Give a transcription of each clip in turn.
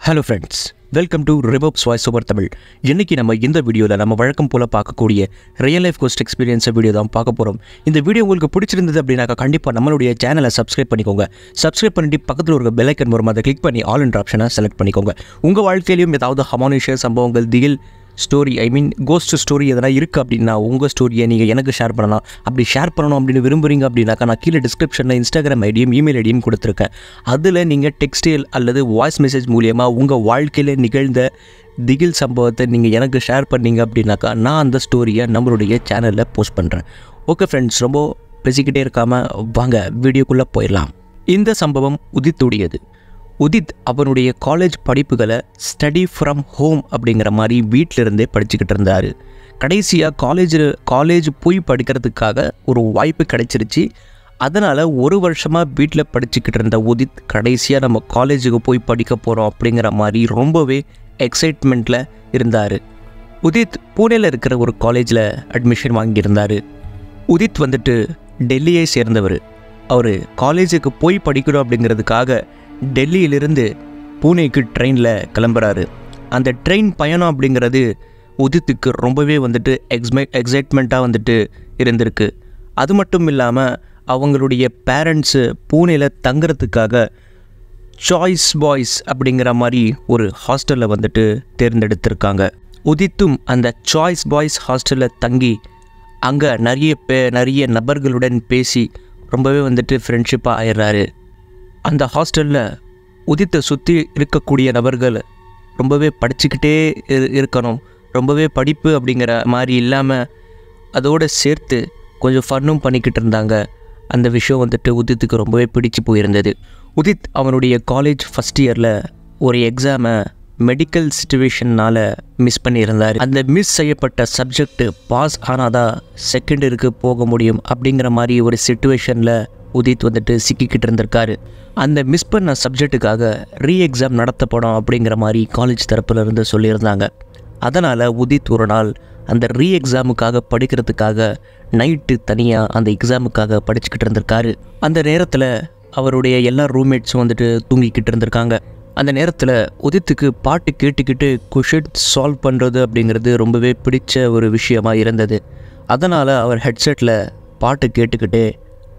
Hello friends, welcome to Rebob's Voice Over Tamil. இன்னைக்கு நம்ம இந்த வீடியோல நம்ம வழக்கம் போல பார்க்கக்கூடிய real life cost experience video தான் பார்க்க போறோம். இந்த வீடியோ உங்களுக்கு பிடிச்சிருந்தது அப்படினா கண்டிப்பா நம்மளுடைய சேனலை சப்ஸ்கிரைப் பண்ணிக்கோங்க. சப்ஸ்கிரைப் பண்ணிட்டு பக்கத்துல ஒரு பெல் ஐகான் வரும், அதை கிளிக் பண்ணி ஆல் என்ற ஆப்ஷனை செலக்ட் பண்ணிக்கோங்க. உங்க வாழ்க்கையிலும் ஏதாவது ஹமானிஷியஸ் சம்பவங்கள், திகில் ஸ்டோரி, கோஸ்ட் ஸ்டோரி எதனா இருக்குது அப்படின்னா உங்கள் ஸ்டோரியை நீங்கள் எனக்கு ஷேர் பண்ணலாம். அப்படி ஷேர் பண்ணணும் அப்படின்னு விரும்புகிறீங்க அப்படின்னாக்கா நான் கீழே டிஸ்கிரிப்ஷனில் இன்ஸ்டாகிராம் ஐடியும் இமெயில் ஐடியும் கொடுத்துருக்கேன். அதில் நீங்கள் டெக்ஸ்டைல் அல்லது வாய்ஸ் மெசேஜ் மூலியமாக உங்கள் வாழ்க்கையில் நிகழ்ந்த திகில் சம்பவத்தை நீங்கள் எனக்கு ஷேர் பண்ணீங்க அப்படின்னாக்கா நான் அந்த ஸ்டோரியை நம்மளுடைய சேனலில் போஸ்ட் பண்ணுறேன். ஓகே ஃப்ரெண்ட்ஸ், ரொம்ப பேசிக்கிட்டே இருக்காமல் வாங்க வீடியோக்குள்ளே போயிடலாம். இந்த சம்பவம் உதித்துடையது. உதித் அவனுடைய காலேஜ் படிப்புகளை ஸ்டடி ஃப்ரம் ஹோம் அப்படிங்கிற மாதிரி வீட்டிலிருந்தே படிச்சுக்கிட்டு இருந்தார். கடைசியாக காலேஜ் போய் படிக்கிறதுக்காக ஒரு வாய்ப்பு கிடைச்சிருச்சு. அதனால் ஒரு வருஷமாக வீட்டில் படிச்சுக்கிட்டு இருந்த உதித் கடைசியாக நம்ம காலேஜுக்கு போய் படிக்க போகிறோம் அப்படிங்கிற மாதிரி ரொம்பவே எக்ஸைட்மெண்ட்டில் இருந்தார். உதித் பூனேயில் இருக்கிற ஒரு காலேஜில் அட்மிஷன் வாங்கியிருந்தார். உதித் வந்துட்டு டெல்லியை சேர்ந்தவர். அவர் காலேஜுக்கு போய் படிக்கணும் அப்படிங்கிறதுக்காக டெல்லியிலிருந்து பூனேக்கு ட்ரெயினில் கிளம்புறாரு. அந்த ட்ரெயின் பயணம் அப்படிங்கிறது உதித்துக்கு ரொம்பவே வந்துட்டு எக்ஸைட்மெண்ட்டாக வந்துட்டு இருந்திருக்கு. அது மட்டும் இல்லாமல் அவங்களுடைய பேரண்ட்ஸு பூனேயில் தங்குறதுக்காக சாய்ஸ் பாய்ஸ் அப்படிங்கிற மாதிரி ஒரு ஹாஸ்டலில் வந்துட்டு தேர்ந்தெடுத்திருக்காங்க. உதித்தும் அந்த சாய்ஸ் பாய்ஸ் ஹாஸ்டலில் தங்கி அங்கே நிறைய நபர்களுடன் பேசி ரொம்பவே வந்துட்டு ஃப்ரெண்ட்ஷிப்பாக ஆயிடுறாரு. அந்த ஹாஸ்டலில் உதித்தை சுற்றி இருக்கக்கூடிய நபர்கள் ரொம்பவே படிச்சுக்கிட்டே இருக்கணும், ரொம்பவே படிப்பு அப்படிங்கிற மாதிரி இல்லாமல் அதோடு சேர்த்து கொஞ்சம் ஃபன்னும் பண்ணிக்கிட்டு இருந்தாங்க. அந்த விஷயம் வந்துட்டு உதித்துக்கு ரொம்பவே பிடிச்சி போயிருந்தது. உதித் அவனுடைய காலேஜ் ஃபஸ்ட் இயரில் ஒரு எக்ஸாமை மெடிக்கல் சிச்சுவேஷன்னால் மிஸ் பண்ணியிருந்தார். அந்த மிஸ் செய்யப்பட்ட சப்ஜெக்ட் பாஸ் ஆனாதான் செகண்ட் இயருக்கு போக முடியும் அப்படிங்கிற மாதிரி ஒரு சிச்சுவேஷனில் உதித் வந்துட்டு சிக்கிக்கிட்டு இருந்திருக்காரு. அந்த மிஸ் பண்ண சப்ஜெக்ட்டுக்காக ரீ எக்ஸாம் நடத்தப்படும் அப்படிங்கிற மாதிரி காலேஜ் தரப்பில் இருந்து சொல்லியிருந்தாங்க. அதனால் உதித் ஒரு நாள் அந்த ரீ எக்ஸாமுக்காக படிக்கிறதுக்காக நைட்டு தனியாக அந்த எக்ஸாமுக்காக படிச்சுக்கிட்டு இருந்திருக்காரு. அந்த நேரத்தில் அவருடைய எல்லா ரூம்மேட்ஸும் வந்துட்டு தூங்கிக்கிட்டு இருந்திருக்காங்க. அந்த நேரத்தில் உதித்துக்கு பாட்டு கேட்டுக்கிட்டு கொஷின் சால்வ் பண்ணுறது அப்படிங்கிறது ரொம்பவே பிடிச்ச ஒரு விஷயமாக இருந்தது. அதனால் அவர் ஹெட்செட்டில் பாட்டு கேட்டுக்கிட்டே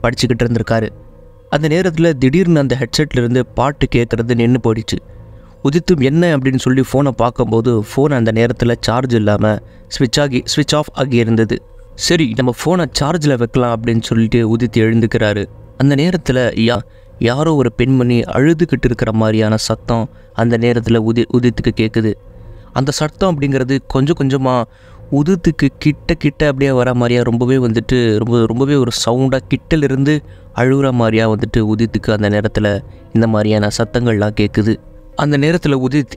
படிச்சுக்கிட்டு இருந்திருக்காரு. அந்த நேரத்தில் திடீர்னு அந்த ஹெட்செட்லேருந்து பாட்டு கேட்குறது நின்று போயிடுச்சு. உதித்தும் என்ன அப்படின்னு சொல்லி ஃபோனை பார்க்கும்போது ஃபோன் அந்த நேரத்தில் சார்ஜ் இல்லாமல் ஸ்விட்ச் ஆஃப் ஆகி இருந்தது. சரி, நம்ம ஃபோனை சார்ஜில் வைக்கலாம் அப்படின்னு சொல்லிட்டு உதித் எழுந்துக்கிறாரு. அந்த நேரத்தில் யாரோ ஒரு பெண்மணி அழுதுகிட்டு இருக்கிற மாதிரியான சத்தம் அந்த நேரத்தில் உதித்துக்கு கேட்குது. அந்த சத்தம் அப்படிங்கிறது கொஞ்சம் கொஞ்சமாக உதித்துக்கு கிட்ட அப்படியே வர மாதிரியா ரொம்பவே வந்துட்டு ரொம்பவே ஒரு சவுண்டாக கிட்டலிருந்து அழுகிற மாதிரியா வந்துட்டு உதித்துக்கு அந்த நேரத்தில் இந்த மாதிரியான சத்தங்கள்லாம் கேட்குது. அந்த நேரத்தில் உதித்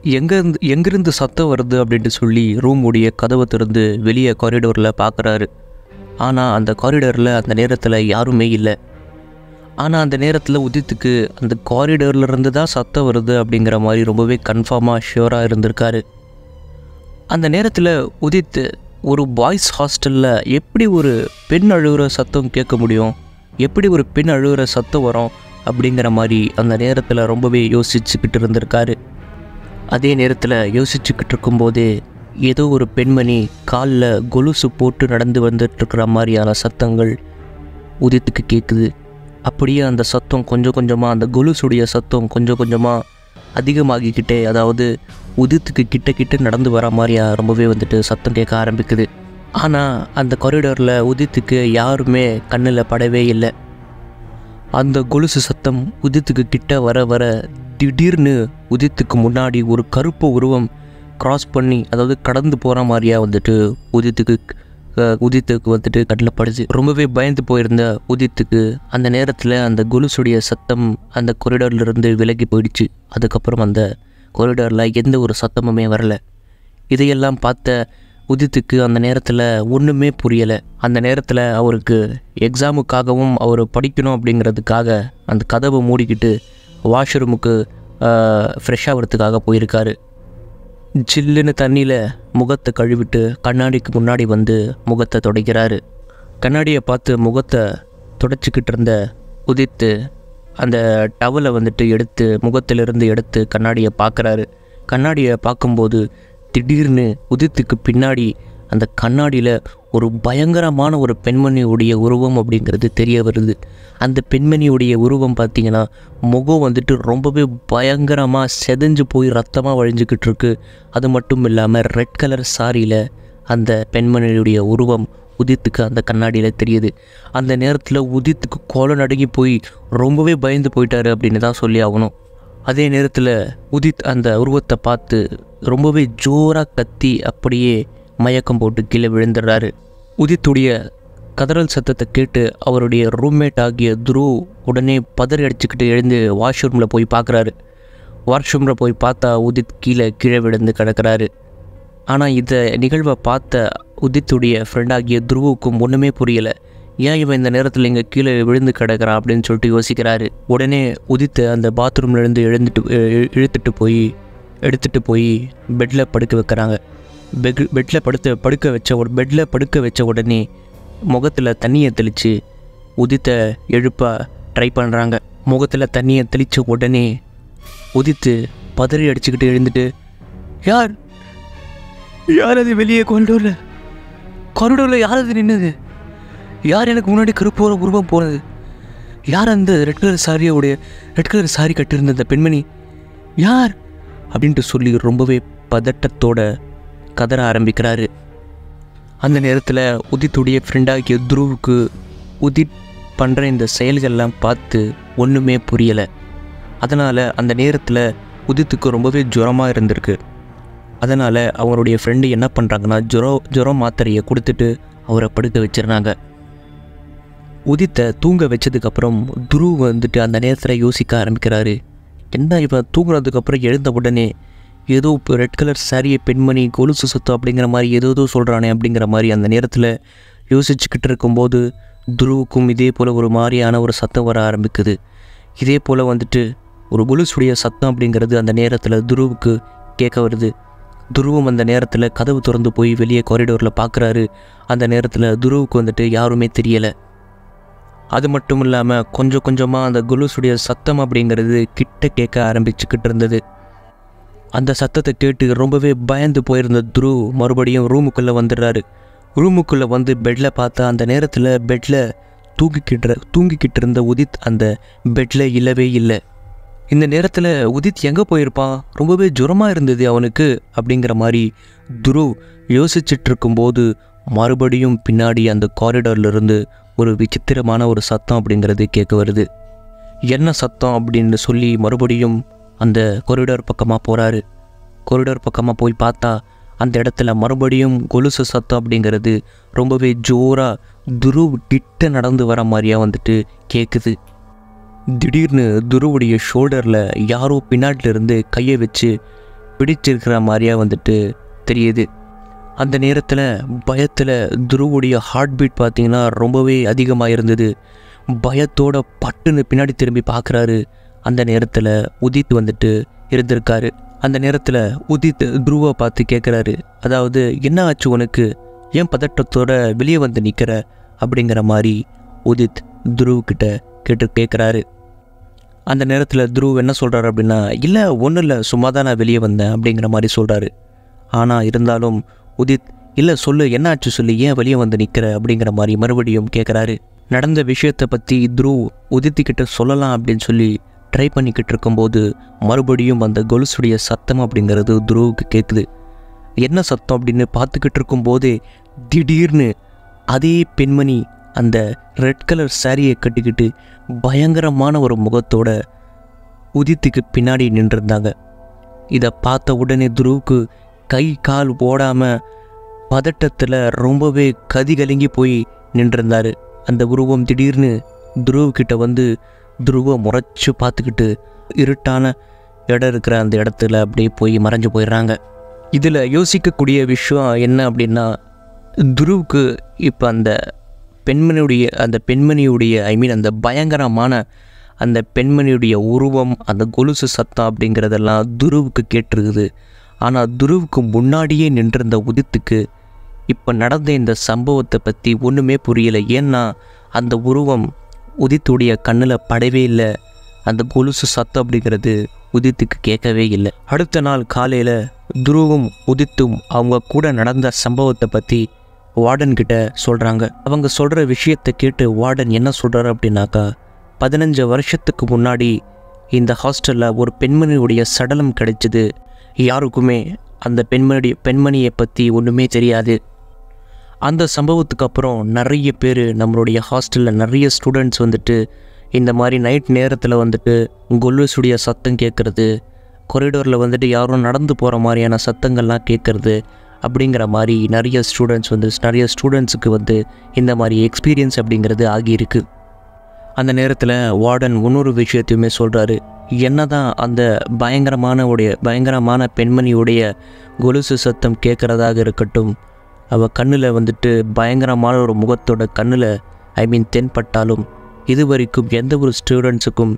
எங்கேருந்து சத்தம் வருது அப்படின்ட்டு சொல்லி ரூமுடைய கதவை திறந்து வெளியே காரிடோரில் பார்க்குறாரு. ஆனால் அந்த காரிடோரில் அந்த நேரத்தில் யாருமே இல்லை. ஆனால் அந்த நேரத்தில் உதித்துக்கு அந்த காரிடோர்லேருந்து தான் சத்தம் வருது அப்படிங்கிற மாதிரி ரொம்பவே கன்ஃபார்மாக ஷியோராக இருந்திருக்காரு. அந்த நேரத்தில் உதித் ஒரு பாய்ஸ் ஹாஸ்டலில் எப்படி ஒரு பெண் அழுகிற சத்தம் கேட்க முடியும், எப்படி ஒரு பெண் அழுகிற சத்தம் வரும் அப்படிங்கிற மாதிரி அந்த நேரத்தில் ரொம்பவே யோசிச்சுக்கிட்டு இருந்திருக்காரு. அதே நேரத்தில் யோசிச்சுக்கிட்டு இருக்கும்போதே ஏதோ ஒரு பெண்மணி காலில் கொலுசு போட்டு நடந்து வந்துட்டுருக்கிற மாதிரியான சத்தங்கள் உதித்துக்கு கேட்குது. அப்படியே அந்த சத்தம் கொஞ்சம் கொஞ்சமாக, அந்த கொலுசுடைய சத்தம் கொஞ்சம் கொஞ்சமாக அதிகமாகிக்கிட்டே, அதாவது உதித்துக்கு கிட்ட நடந்து வர மாதிரியா ரொம்பவே வந்துட்டு சத்தம் கேட்க ஆரம்பிக்குது. ஆனால் அந்த காரிடோரில் உதித்துக்கு யாருமே கண்ணில் படவே இல்லை. அந்த கொலுசு சத்தம் உதித்துக்கு கிட்ட வர திடீர்னு உதித்துக்கு முன்னாடி ஒரு கருப்பு உருவம் கிராஸ் பண்ணி, அதாவது கடந்து போகிற மாதிரியா வந்துட்டு உதித்துக்கு வந்துட்டு கண்ணில் படுச்சு. ரொம்பவே பயந்து போயிருந்த உதித்துக்கு அந்த நேரத்தில் அந்த கொலுசுடைய சத்தம் அந்த கொரிடோர்லேருந்து விலகி போயிடுச்சு. அதுக்கப்புறம் அந்த கொரிடோரில் எந்த ஒரு சத்தமுமே வரலை. இதையெல்லாம் பார்த்த உதித்துக்கு அந்த நேரத்தில் ஒன்றுமே புரியலை. அந்த நேரத்தில் அவருக்கு எக்ஸாமுக்காகவும் அவர் படிக்கணும் அப்படிங்கிறதுக்காக அந்த கதவை மூடிக்கிட்டு வாஷ்ரூமுக்கு ஃப்ரெஷ் ஆகிறதுக்காக போயிருக்காரு. ஜில்லுன்னு தண்ணியில் முகத்தை கழுவிட்டு கண்ணாடிக்கு முன்னாடி வந்து முகத்தை துடைக்கிறாரு. கண்ணாடியை பார்த்து முகத்தை துடைச்சிக்கிட்டு இருந்த உதித்து அந்த டவலை வந்துட்டு எடுத்து முகத்திலிருந்து எடுத்து கண்ணாடியை பார்க்குறாரு. கண்ணாடியை பார்க்கும்போது திடீர்னு உதித்துக்கு பின்னாடி அந்த கண்ணாடியில் ஒரு பயங்கரமான ஒரு பெண்மணியுடைய உருவம் அப்படிங்கிறது தெரிய வருது. அந்த பெண்மணியுடைய உருவம் பார்த்திங்கன்னா முகம் வந்துட்டு ரொம்பவே பயங்கரமாக செதஞ்சு போய் ரத்தமாக வழிஞ்சிக்கிட்டு இருக்கு. அது மட்டும் இல்லாமல் ரெட் கலர் சாரியில் அந்த பெண்மணியுடைய உருவம் உதித்துக்கு அந்த கண்ணாடியில் தெரியுது. அந்த நேரத்தில் உதித்துக்கு கோலம் நடுங்கி போய் ரொம்பவே பயந்து போயிட்டாரு அப்படின்னு தான் சொல்லி ஆகணும். அதே நேரத்தில் உதித் அந்த உருவத்தை பார்த்து ரொம்பவே ஜோராக கத்தி அப்படியே மயக்கம் போட்டு கீழே விழுந்துடுறாரு. உதித்துடைய கதறல் சத்தத்தை கேட்டு அவருடைய ரூம்மேட் ஆகிய துருவ் உடனே பதறி அடிச்சுக்கிட்டு எழுந்து வாஷ்ரூமில் போய் பார்க்குறாரு. வாஷ்ரூமில் போய் பார்த்தா உதித் கீழே விழுந்து கிடக்கிறாரு. ஆனால் இந்த நிகழ்வை பார்த்த உதித்துடைய ஃப்ரெண்டாகிய துருவுக்கும் ஒன்றுமே புரியலை. ஏன் இவன் இந்த நேரத்தில் இங்கே கீழே விழுந்து கிடக்கிறான் அப்படின்னு சொல்லிட்டு யோசிக்கிறாரு. உடனே உதித்தை அந்த பாத்ரூம்லேருந்து எடுத்துகிட்டு போய் பெட்டில் படுக்க வைக்கிறாங்க. பெட்டில் படுக்க வச்ச உடனே முகத்தில் தண்ணியை தெளித்து உதித்தை எழுப்ப ட்ரை பண்ணுறாங்க. முகத்தில் தண்ணியை தெளித்த உடனே உதித்து பதறி அடிச்சுக்கிட்டு எழுந்துட்டு, யார் அது வெளியே காரிடோரில் யார் அது நின்னது? யார் எனக்கு முன்னாடி கருப்போர உருவம் போனது? யார் அந்த ரெட் கலர் சாரி கட்டிருந்த அந்த பெண்மணி யார் அப்படின்ட்டு சொல்லி ரொம்பவே பதட்டத்தோட கதற ஆரம்பிக்கிறாரு. அந்த நேரத்தில் உதித்துடைய ஃப்ரெண்டாகிய துருவுக்கு உதித் பண்ணுற இந்த செயல்கள்லாம் பார்த்து ஒன்றுமே புரியலை. அதனால் அந்த நேரத்தில் உதித்துக்கு ரொம்பவே ஜுரமாக இருந்திருக்கு. அதனால் அவருடைய ஃப்ரெண்டு என்ன பண்ணுறாங்கன்னா ஜுரம் மாத்திரையை கொடுத்துட்டு அவரை படுக்க வச்சிடுறாங்க. உதித்தை தூங்க வச்சதுக்கப்புறம் துருவ் வந்துட்டு அந்த நேரத்தில் யோசிக்க ஆரம்பிக்கிறாரு. என்ன இவன் தூங்குறதுக்கப்புறம் எழுந்த உடனே ஏதோ இப்போ ரெட் கலர் சாரியை பெண்மணி கொலுசு சுத்தம் அப்படிங்கிற மாதிரி ஏதோ சொல்கிறானே அப்படிங்கிற மாதிரி அந்த நேரத்தில் யோசிச்சுக்கிட்டு இருக்கும்போது துருவுக்கும் இதே போல் ஒரு மாதிரியான ஒரு சத்தம் வர ஆரம்பிக்குது. இதே போல் வந்துட்டு ஒரு கொலுசுடைய சத்தம் அப்படிங்கிறது அந்த நேரத்தில் துருவுக்கு கேட்க வருது. துருவும் அந்த நேரத்தில் கதவு திறந்து போய் வெளியே காரிடோரில் பார்க்குறாரு. அந்த நேரத்தில் துருவுக்கு வந்துட்டு யாருமே தெரியலை. அது மட்டும் இல்லாமல் கொஞ்சம் கொஞ்சமாக அந்த கொலுசுடைய சத்தம் அப்படிங்கிறது கிட்ட கேட்க ஆரம்பிச்சுக்கிட்டு இருந்தது. அந்த சத்தத்தை கேட்டு ரொம்பவே பயந்து போயிருந்த துருவ் மறுபடியும் ரூமுக்குள்ளே வந்துடுறாரு. ரூமுக்குள்ளே வந்து பெட்டில் பார்த்தா அந்த நேரத்தில் பெட்டில் தூங்கிக்கிட்டு இருந்த உதித் அந்த பெட்டில் இல்லவே இல்லை. இந்த நேரத்தில் உதித் எங்கே போயிருப்பான்? ரொம்பவே ஜுரமாக இருந்தது அவனுக்கு அப்படிங்கிற மாதிரி துருவ் யோசிச்சுட்டு இருக்கும்போது மறுபடியும் பின்னாடி அந்த காரிடார்லேருந்து ஒரு விசித்திரமான ஒரு சத்தம் அப்படிங்கிறது கேட்க வருது. என்ன சத்தம் அப்படின்னு சொல்லி மறுபடியும் அந்த கொரிடோர் பக்கமாக போகிறாரு. கொரிடோர் பக்கமாக போய் பார்த்தா அந்த இடத்துல மறுபடியும் கொலுசு சத்தம் அப்படிங்கிறது ரொம்பவே ஜோராக துருவ் கிட்ட நடந்து வர மாதிரியாக வந்துட்டு கேட்குது. திடீர்னு துருவுடைய ஷோல்டரில் யாரோ பின்னாட்டிலிருந்து கையை வச்சு பிடிச்சிருக்கிற மாதிரியாக வந்துட்டு தெரியுது. அந்த நேரத்தில் பயத்தில் துருவுடைய ஹார்ட் பீட் பார்த்திங்கன்னா ரொம்பவே அதிகமாக இருந்தது. பயத்தோட பட்டுன்னு பின்னாடி திரும்பி பார்க்குறாரு. அந்த நேரத்தில் உதித் வந்துட்டு இருந்திருக்காரு. அந்த நேரத்தில் உதித் துருவை பார்த்து கேட்குறாரு, அதாவது என்ன ஆச்சு உனக்கு? ஏன் பதட்டத்தோட வெளியே வந்து நிற்கிற அப்படிங்கிற மாதிரி உதித் துருவ்கிட்ட கேட்குறாரு. அந்த நேரத்தில் துருவ் என்ன சொல்கிறாரு அப்படின்னா, இல்லை ஒன்றும் இல்லை, சும்மா தான் நான் வெளியே வந்தேன் அப்படிங்கிற மாதிரி சொல்கிறாரு. ஆனால் இருந்தாலும் உதித், இல்லை சொல்லு, என்ன ஆச்சு சொல்லு, ஏன் வெளியே வந்து நிற்கிற அப்படிங்கிற மாதிரி மறுபடியும் கேட்குறாரு. நடந்த விஷயத்தை பற்றி துருவ் உதித்துக்கிட்ட சொல்லலாம் அப்படின்னு சொல்லி ட்ரை பண்ணிக்கிட்டு இருக்கும்போது மறுபடியும் அந்த கொலுசுடைய சத்தம் அப்படிங்கிறது துருவுக்கு கேட்குது. என்ன சத்தம் அப்படின்னு பார்த்துக்கிட்டு இருக்கும்போதே திடீர்னு அதே பெண்மணி அந்த ரெட் கலர் சாரியை கட்டிக்கிட்டு பயங்கரமான ஒரு முகத்தோட உதித்துக்கு பின்னாடி நின்றுருந்தாங்க. இதை பார்த்த உடனே துருவுக்கு கை கால் ஓடாமல் பதட்டத்தில் ரொம்பவே கதிகலங்கி போய் நின்றுருந்தார். அந்த உருவம் திடீர்னு துருவுக்கிட்ட வந்து துருவை முறைச்சி பார்த்துக்கிட்டு இருட்டான இடம் இருக்கிற அந்த இடத்துல அப்படியே போய் மறைஞ்சு போயிடுறாங்க. இதில் யோசிக்கக்கூடிய விஷயம் என்ன அப்படின்னா, துருவுக்கு இப்போ அந்த பெண்மணியுடைய அந்த பயங்கரமான அந்த பெண்மணியுடைய உருவம், அந்த கொலுசு சத்தம் அப்படிங்கிறதெல்லாம் துருவுக்கு கேட்டிருக்குது. ஆனால் துருவுக்கு முன்னாடியே நின்றிருந்த உதித்துக்கு இப்போ நடந்த இந்த சம்பவத்தை பற்றி ஒன்றுமே புரியலை. ஏன்னா அந்த உருவம் உதித்துடைய கண்ணில் படவே இல்லை. அந்த கொலுசு சத்தம் அப்படிங்கிறது உதித்துக்கு கேட்கவே இல்லை. அடுத்த நாள் காலையில் துருவும் உதித்தும் அவங்க கூட நடந்த சம்பவத்தை பற்றி வார்டன் கிட்ட சொல்கிறாங்க. அவங்க சொல்கிற விஷயத்தை கேட்டு வார்டன் என்ன சொல்கிறாரு அப்படின்னாக்கா, 15 வருஷத்துக்கு முன்னாடி இந்த ஹாஸ்டலில் ஒரு பெண்மணியுடைய சடலம் கிடைச்சிது. யாருக்குமே அந்த பெண்மணியை பற்றி ஒன்றுமே தெரியாது. அந்த சம்பவத்துக்கு அப்புறம் நிறைய பேர் நம்மளுடைய ஹாஸ்டலில் நிறைய ஸ்டூடெண்ட்ஸ் வந்துட்டு இந்த மாதிரி நைட் நேரத்தில் வந்துட்டு கொலுசுடைய சத்தம் கேட்குறது, கொரிடோரில் வந்துட்டு யாரும் நடந்து போகிற மாதிரியான சத்தங்கள்லாம் கேட்குறது அப்படிங்கிற மாதிரி நிறைய ஸ்டூடெண்ட்ஸுக்கு வந்து இந்த மாதிரி எக்ஸ்பீரியன்ஸ் அப்படிங்கிறது ஆகியிருக்கு. அந்த நேரத்தில் வார்டன் இன்னொரு விஷயத்தையுமே சொல்கிறாரு. என்ன தான் அந்த பயங்கரமான பெண்மணியுடைய கொலுசு சத்தம் கேட்குறதாக இருக்கட்டும், அவள் கண்ணில் வந்துட்டு பயங்கரமான ஒரு முகத்தோட கண்ணில் தென்பட்டாலும் இது வரைக்கும் எந்த ஒரு ஸ்டூடெண்ட்ஸுக்கும்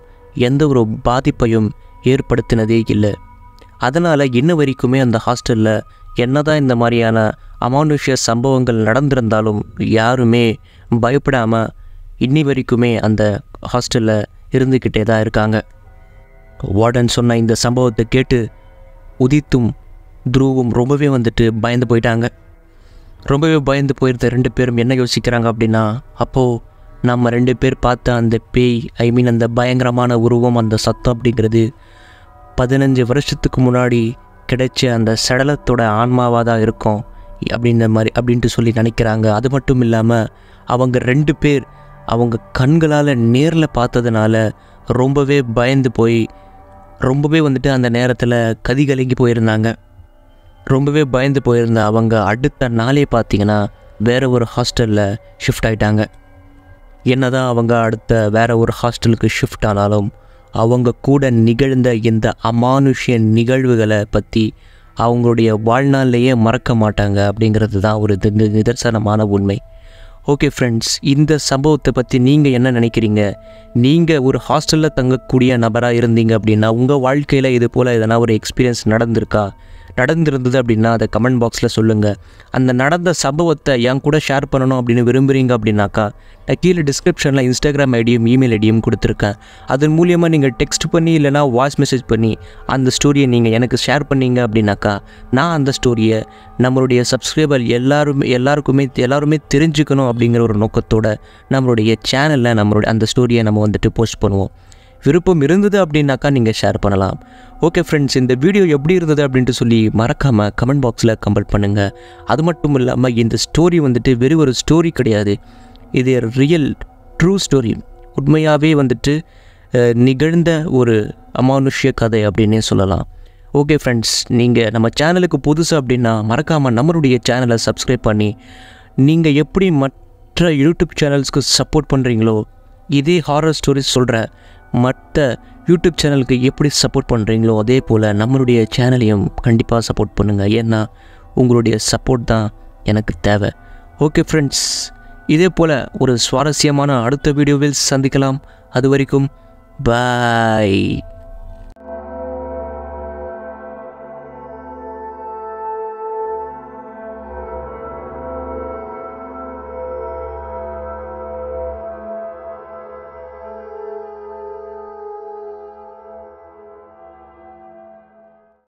எந்த ஒரு பாதிப்பையும் ஏற்படுத்தினதே இல்லை. அதனால் இன்ன வரைக்குமே அந்த ஹாஸ்டலில் என்னதான் இந்த மாதிரியான அமானுஷ்ய சம்பவங்கள் நடந்திருந்தாலும் யாருமே பயப்படாமல் இன்னி வரைக்குமே அந்த ஹாஸ்டலில் இருந்துக்கிட்டே தான் இருக்காங்க. வார்டன் சொன்ன இந்த சம்பவத்தை கேட்டு உதித்தும் துருவும் ரொம்பவே வந்துட்டு பயந்து போயிட்டாங்க. ரொம்பவே பயந்து போயிருந்த 2 பேரும் என்ன யோசிக்கிறாங்க அப்படின்னா, அப்போது நம்ம 2 பேர் பார்த்த அந்த பேய் அந்த பயங்கரமான உருவம், அந்த சத்தம் அப்படிங்கிறது 15 வருஷத்துக்கு முன்னாடி கிடைச்ச அந்த சடலத்தோட ஆன்மாவாக தான் இருக்கும் அப்படின்ட்டு சொல்லி நினைக்கிறாங்க. அது மட்டும் இல்லாமல் அவங்க 2 பேர் அவங்க கண்களால் நேரில் பார்த்ததுனால ரொம்பவே பயந்து போய் ரொம்பவே வந்துட்டு அந்த நேரத்தில் கதிகலங்கி போயிருந்தாங்க. ரொம்பவே பயந்து போயிருந்த அவங்க அடுத்த நாளே பார்த்திங்கன்னா வேறு ஒரு ஹாஸ்டலில் ஷிஃப்ட் ஆகிட்டாங்க. என்ன தான் அவங்க அடுத்த வேறு ஒரு ஹாஸ்டலுக்கு ஷிஃப்ட் ஆனாலும் அவங்க கூட நிகழ்ந்த இந்த அமானுஷ்ய நிகழ்வுகளை பற்றி அவங்களுடைய வாழ்நாள்லேயே மறக்க மாட்டாங்க அப்படிங்கிறது தான் ஒரு நிதர்சனமான உண்மை. ஓகே ஃப்ரெண்ட்ஸ், இந்த சம்பவத்தை பற்றி நீங்கள் என்ன நினைக்கிறீங்க? நீங்கள் ஒரு ஹாஸ்டலில் தங்கக்கூடிய நபராக இருந்தீங்க அப்படின்னா உங்கள் வாழ்க்கையில் இது போல் எதனா ஒரு எக்ஸ்பீரியன்ஸ் நடந்திருந்தது அப்படின்னா அதை கமெண்ட் பாக்ஸில் சொல்லுங்கள். அந்த நடந்த சம்பவத்தை என் கூட ஷேர் பண்ணணும் அப்படின்னு விரும்புகிறீங்க அப்படின்னாக்கா நான் கீழே டிஸ்கிரிப்ஷனில் இன்ஸ்டாகிராம் ஐடியும் இமெயில் ஐடியும் கொடுத்துருக்கேன். அதன் மூலியமாக நீங்கள் டெக்ஸ்ட் பண்ணி இல்லைனா வாய்ஸ் மெசேஜ் பண்ணி அந்த ஸ்டோரியை நீங்கள் எனக்கு ஷேர் பண்ணீங்க அப்படின்னாக்கா நான் அந்த ஸ்டோரியை நம்மளுடைய சப்ஸ்கிரைபர் எல்லாருமே தெரிஞ்சுக்கணும் அப்படிங்கிற ஒரு நோக்கத்தோட நம்மளுடைய சேனலில் அந்த ஸ்டோரியை நம்ம வந்துட்டு போஸ்ட் பண்ணுவோம். விருப்பம் இருந்தது அப்படின்னாக்கா நீங்கள் ஷேர் பண்ணலாம். ஓகே ஃப்ரெண்ட்ஸ், இந்த வீடியோ எப்படி இருந்தது அப்படின்ட்டு சொல்லி மறக்காமல் கமெண்ட் பாக்ஸில் கமெண்ட் பண்ணுங்கள். அது மட்டும் இல்லாமல் இந்த ஸ்டோரி வந்துட்டு வெறும் ஒரு ஸ்டோரி கிடையாது, இது ரியல் ட்ரூ ஸ்டோரி. உண்மையாகவே வந்துட்டு நிகழ்ந்த ஒரு அமானுஷ்ய கதை அப்படின்னே சொல்லலாம். ஓகே ஃப்ரெண்ட்ஸ், நீங்கள் நம்ம சேனலுக்கு புதுசு அப்படின்னா மறக்காமல் நம்மளுடைய சேனலை சப்ஸ்கிரைப் பண்ணி நீங்கள் எப்படி மற்ற யூடியூப் சேனல்ஸ்க்கு சப்போர்ட் பண்ணுறீங்களோ இதே ஹாரர் ஸ்டோரிஸ் சொல்கிற மற்ற யூடியூப் சேனலுக்கு எப்படி சப்போர்ட் பண்ணுறீங்களோ அதே போல் நம்மளுடைய சேனலையும் கண்டிப்பாக சப்போர்ட் பண்ணுங்கள். ஏன்னா உங்களுடைய சப்போர்ட் தான் எனக்கு தேவை. ஓகே ஃப்ரெண்ட்ஸ், இதே போல் ஒரு சுவாரஸ்யமான அடுத்த வீடியோவில் சந்திக்கலாம். அது வரைக்கும் பாய்.